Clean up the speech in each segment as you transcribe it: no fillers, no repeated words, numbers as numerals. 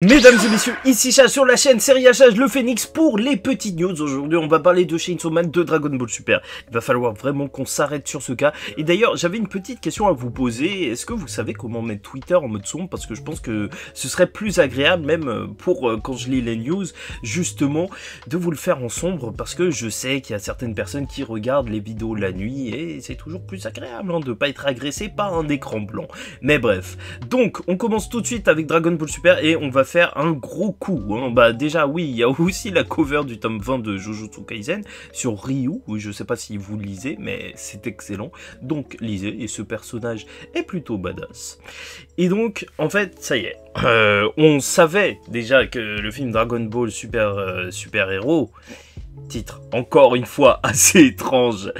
Mesdames et messieurs, ici Chach sur la chaîne Série Chach le Phénix pour les petites news. Aujourd'hui on va parler de Chainsaw Man, de Dragon Ball Super. Il va falloir vraiment qu'on s'arrête sur ce cas. Et d'ailleurs j'avais une petite question à vous poser. Est-ce que vous savez comment mettre Twitter en mode sombre? Parce que je pense que ce serait plus agréable même pour quand je lis les news, justement, de vous le faire en sombre. Parce que je sais qu'il y a certaines personnes qui regardent les vidéos la nuit et c'est toujours plus agréable de ne pas être agressé par un écran blanc. Mais bref, donc on commence tout de suite avec Dragon Ball Super et on va faire un gros coup. Bah déjà oui, il y a aussi la cover du tome 20 de Jujutsu Kaisen sur Ryu. Oui, je sais pas si vous lisez, mais c'est excellent. Donc lisez, et ce personnage est plutôt badass. Et donc, en fait, ça y est. On savait déjà que le film Dragon Ball Super Héros, titre encore une fois assez étrange,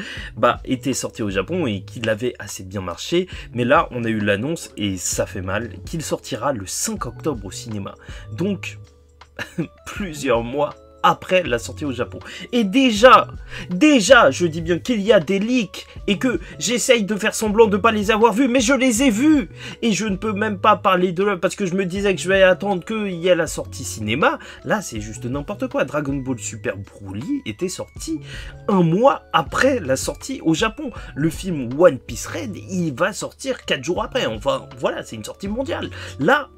était sorti au Japon et qu'il avait assez bien marché, mais là on a eu l'annonce, et ça fait mal, qu'il sortira le 5 octobre au cinéma, donc plusieurs mois après la sortie au Japon. Et déjà, je dis bien qu'il y a des leaks et que j'essaye de faire semblant de ne pas les avoir vus, mais je les ai vus. Et je ne peux même pas parler de l'œuvre parce que je me disais que je vais attendre qu'il y ait la sortie cinéma. Là, c'est juste n'importe quoi. Dragon Ball Super Broly était sorti un mois après la sortie au Japon. Le film One Piece Red, il va sortir 4 jours après. Enfin, voilà, c'est une sortie mondiale. Là,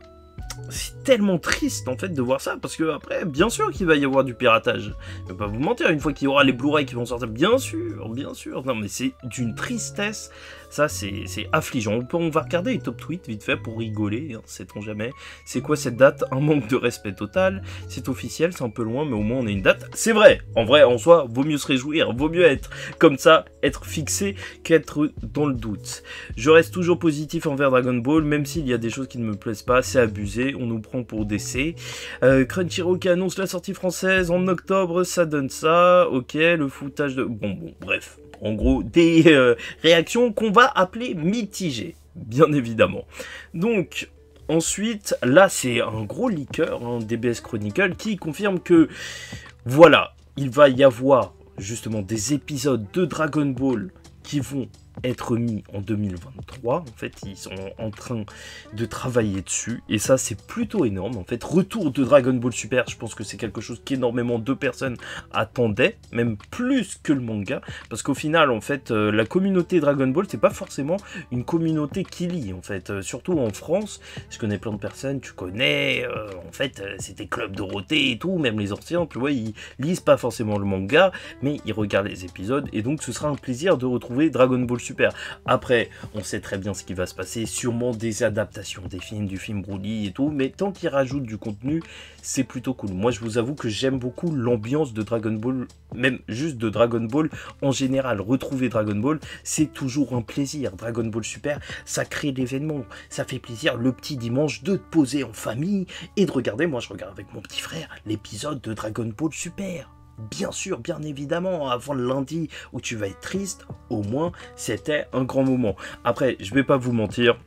c'est tellement triste en fait de voir ça, parce que après, bien sûr qu'il va y avoir du piratage. Je vais pas vous mentir, une fois qu'il y aura les Blu-ray qui vont sortir, bien sûr. Non mais c'est d'une tristesse. Ça, c'est affligeant. On va regarder les top tweets vite fait pour rigoler, sait-on jamais. C'est quoi cette date? Un manque de respect total. C'est officiel, c'est un peu loin, mais au moins on a une date. C'est vrai, en soi, vaut mieux se réjouir. Vaut mieux être comme ça, être fixé, qu'être dans le doute. Je reste toujours positif envers Dragon Ball, même s'il y a des choses qui ne me plaisent pas. C'est abusé, on nous prend pour DC. Crunchyroll qui annonce la sortie française en octobre, ça donne ça. Ok, le foutage de... Bon, bref. En gros, des réactions qu'on va appeler mitigées, bien évidemment. Donc, ensuite, là, c'est un gros leaker, DBS Chronicle, qui confirme que, voilà, il va y avoir justement des épisodes de Dragon Ball qui vont être mis en 2023. En fait, ils sont en train de travailler dessus, et ça, c'est plutôt énorme. En fait, retour de Dragon Ball Super, je pense que c'est quelque chose qu'énormément de personnes attendaient, même plus que le manga, parce qu'au final, en fait, la communauté Dragon Ball, c'est pas forcément une communauté qui lit, en fait, surtout en France. Je connais plein de personnes, tu connais, en fait, c'était Club Dorothée et tout, même les anciens, tu vois, ils lisent pas forcément le manga, mais ils regardent les épisodes, et donc ce sera un plaisir de retrouver Dragon Ball Super. Après, on sait très bien ce qui va se passer, sûrement des adaptations des films, du film Broly et tout, mais tant qu'ils rajoutent du contenu, c'est plutôt cool. Moi, je vous avoue que j'aime beaucoup l'ambiance de Dragon Ball, même juste de Dragon Ball en général. Retrouver Dragon Ball, c'est toujours un plaisir. Dragon Ball Super, ça crée l'événement, ça fait plaisir le petit dimanche de te poser en famille et de regarder, moi je regarde avec mon petit frère, l'épisode de Dragon Ball Super. Bien sûr, bien évidemment, avant le lundi où tu vas être triste, au moins c'était un grand moment. Après, je vais pas vous mentir,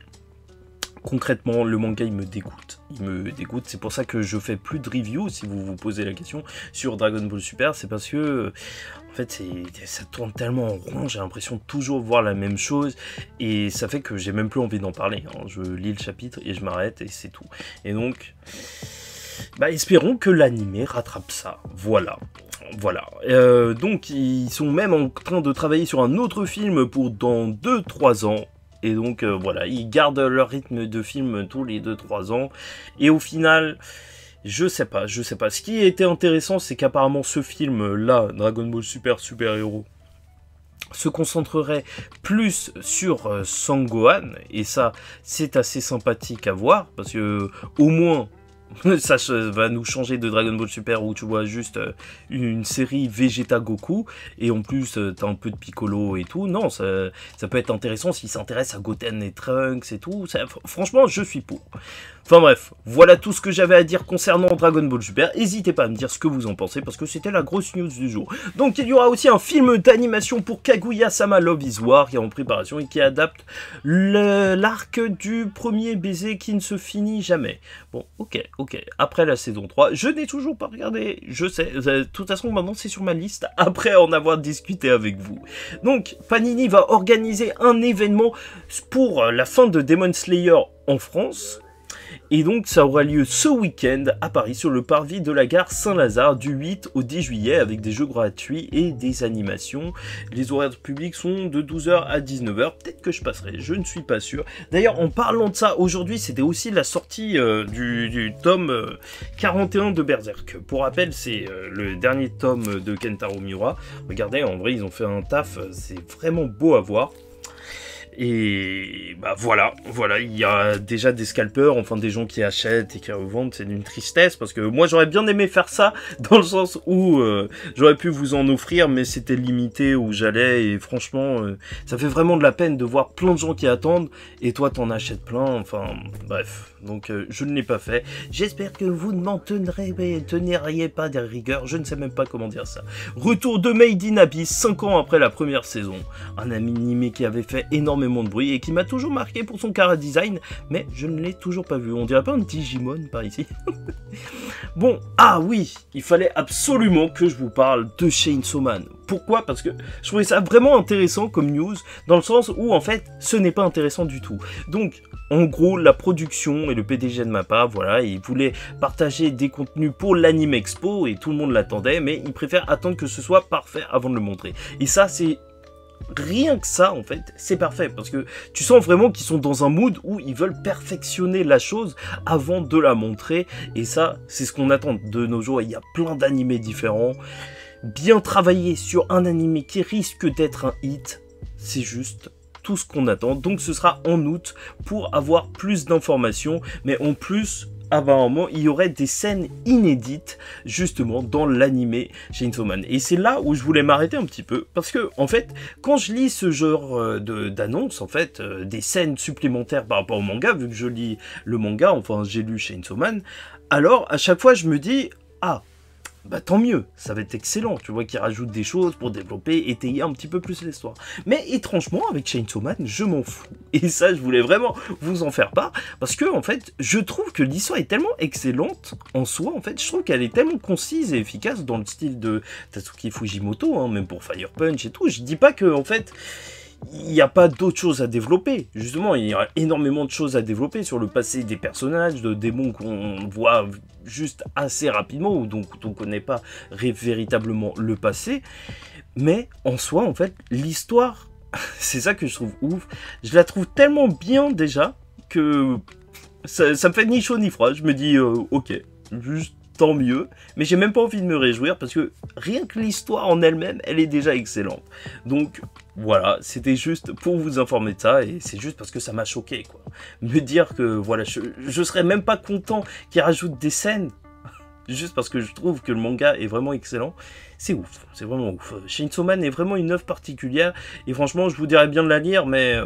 concrètement, le manga il me dégoûte. C'est pour ça que je fais plus de review, si vous vous posez la question, sur Dragon Ball Super. C'est parce que, en fait, ça tourne tellement en rond, j'ai l'impression de toujours voir la même chose, et ça fait que j'ai même plus envie d'en parler. Je lis le chapitre et je m'arrête, et c'est tout. Et donc, espérons que l'anime rattrape ça. Voilà. Donc ils sont même en train de travailler sur un autre film pour dans 2-3 ans. Et donc voilà, ils gardent leur rythme de film tous les 2-3 ans. Et au final, je sais pas. Ce qui était intéressant, c'est qu'apparemment ce film-là, Dragon Ball Super Héros, se concentrerait plus sur Sangohan. Et ça, c'est assez sympathique à voir, parce que au moins... ça va nous changer de Dragon Ball Super où tu vois juste une série Vegeta Goku, et en plus t'as un peu de Piccolo et tout. Non, ça peut être intéressant s'il s'intéresse à Goten et Trunks et tout. Franchement, je suis pour. Enfin bref, voilà tout ce que j'avais à dire concernant Dragon Ball Super. N'hésitez pas à me dire ce que vous en pensez, parce que c'était la grosse news du jour. Donc il y aura aussi un film d'animation pour Kaguya-sama Love is War qui est en préparation et qui adapte l'arc du premier baiser qui ne se finit jamais. Bon, ok. Après la saison 3, je n'ai toujours pas regardé, je sais. De toute façon, maintenant c'est sur ma liste, après en avoir discuté avec vous. Donc, Panini va organiser un événement pour la fin de Demon Slayer en France. Et donc ça aura lieu ce week-end à Paris sur le parvis de la gare Saint-Lazare du 8 au 10 juillet avec des jeux gratuits et des animations. Les horaires publics sont de 12h à 19h. Peut-être que je passerai, je ne suis pas sûr. D'ailleurs, en parlant de ça, aujourd'hui c'était aussi la sortie du tome 41 de Berserk. Pour rappel, c'est le dernier tome de Kentaro Miura. Regardez, en vrai, ils ont fait un taf, c'est vraiment beau à voir. Et bah voilà, il y a déjà des scalpeurs, enfin des gens qui achètent et qui revendent, c'est d'une tristesse parce que moi j'aurais bien aimé faire ça dans le sens où j'aurais pu vous en offrir mais c'était limité où j'allais et franchement ça fait vraiment de la peine de voir plein de gens qui attendent et toi t'en achètes plein, enfin bref, donc je ne l'ai pas fait. J'espère que vous ne m'en teniriez pas des rigueurs, je ne sais même pas comment dire ça. Retour de Made in Abyss 5 ans après la première saison, un animé qui avait fait énormément de bruit et qui m'a toujours marqué pour son chara design, mais je ne l'ai toujours pas vu. On dirait pas un Digimon par ici. Bon, ah oui, il fallait absolument que je vous parle de Chainsaw Man. Pourquoi? Parce que je trouvais ça vraiment intéressant comme news, dans le sens où en fait, ce n'est pas intéressant du tout. Donc, en gros, la production et le PDG de MAPPA, voilà, il voulait partager des contenus pour l'Anime Expo et tout le monde l'attendait, mais il préfère attendre que ce soit parfait avant de le montrer. Et ça, c'est rien que ça, en fait, c'est parfait, parce que tu sens vraiment qu'ils sont dans un mood où ils veulent perfectionner la chose avant de la montrer, et ça, c'est ce qu'on attend de nos jours. Il y a plein d'animés différents, bien travailler sur un animé qui risque d'être un hit, c'est juste tout ce qu'on attend. Donc ce sera en août pour avoir plus d'informations, mais en plus, apparemment, il y aurait des scènes inédites justement dans l'animé Chainsaw Man. Et c'est là où je voulais m'arrêter un petit peu, parce que en fait, quand je lis ce genre d'annonce, en fait, des scènes supplémentaires par rapport au manga, vu que je lis le manga, enfin j'ai lu Chainsaw Man, alors à chaque fois je me dis, ah, bah tant mieux, ça va être excellent, tu vois, qu'ils rajoutent des choses pour développer, étayer un petit peu plus l'histoire. Mais étrangement, avec Chainsaw Man, je m'en fous. Et ça, je voulais vraiment vous en faire part, parce que, en fait, je trouve que l'histoire est tellement excellente, en soi, en fait, je trouve qu'elle est tellement concise et efficace dans le style de Tatsuki Fujimoto, hein, même pour Fire Punch et tout. Je dis pas que, en fait, il n'y a pas d'autres choses à développer. Justement, il y a énormément de choses à développer sur le passé des personnages, de démons qu'on voit juste assez rapidement, ou donc on ne connaît pas véritablement le passé. Mais en soi, en fait, l'histoire, c'est ça que je trouve ouf. Je la trouve tellement bien déjà que ça me fait ni chaud ni froid. Je me dis, ok, juste tant mieux, mais j'ai même pas envie de me réjouir parce que rien que l'histoire en elle-même, elle est déjà excellente. Donc voilà, c'était juste pour vous informer de ça et c'est juste parce que ça m'a choqué, quoi. Me dire que voilà, je serais même pas content qu'ils rajoutent des scènes juste parce que je trouve que le manga est vraiment excellent. C'est ouf, c'est vraiment ouf. Chainsaw Man est vraiment une œuvre particulière et franchement, je vous dirais bien de la lire, mais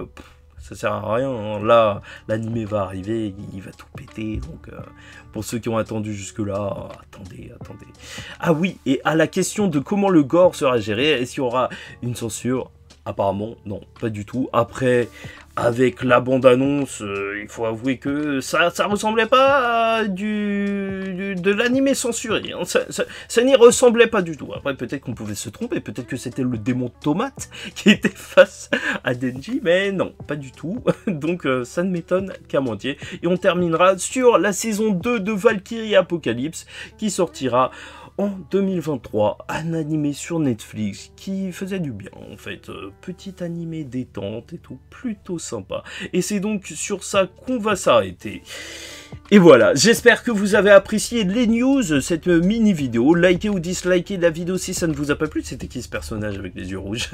ça sert à rien, hein. Là, l'animé va arriver, il va tout péter, donc pour ceux qui ont attendu jusque-là, attendez. Ah oui, et à la question de comment le gore sera géré, est-ce qu'il y aura une censure? Apparemment, non, pas du tout. Après, avec la bande-annonce, il faut avouer que ça ressemblait pas à de l'animé censuré. Hein. Ça n'y ressemblait pas du tout. Après, peut-être qu'on pouvait se tromper. Peut-être que c'était le démon Tomate qui était face à Denji. Mais non, pas du tout. Donc, ça ne m'étonne qu'à moitié. Et on terminera sur la saison 2 de Valkyrie Apocalypse qui sortira en 2023, un animé sur Netflix qui faisait du bien en fait, petit animé détente et tout, plutôt sympa. Et c'est donc sur ça qu'on va s'arrêter. Et voilà, j'espère que vous avez apprécié les news, cette mini vidéo. Likez ou dislikez la vidéo si ça ne vous a pas plu. C'était qui ce personnage avec les yeux rouges?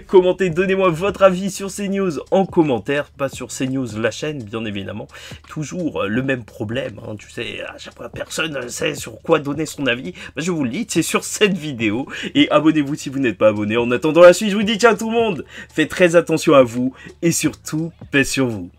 Commentez, donnez-moi votre avis sur ces news en commentaire, pas sur CNews la chaîne bien évidemment. Toujours le même problème, hein, tu sais, à chaque fois personne ne sait sur quoi donner son avis. Bah, je vous le dis, c'est sur cette vidéo. Et abonnez-vous si vous n'êtes pas abonné. En attendant la suite, je vous dis ciao tout le monde. Faites très attention à vous et surtout, paix sur vous.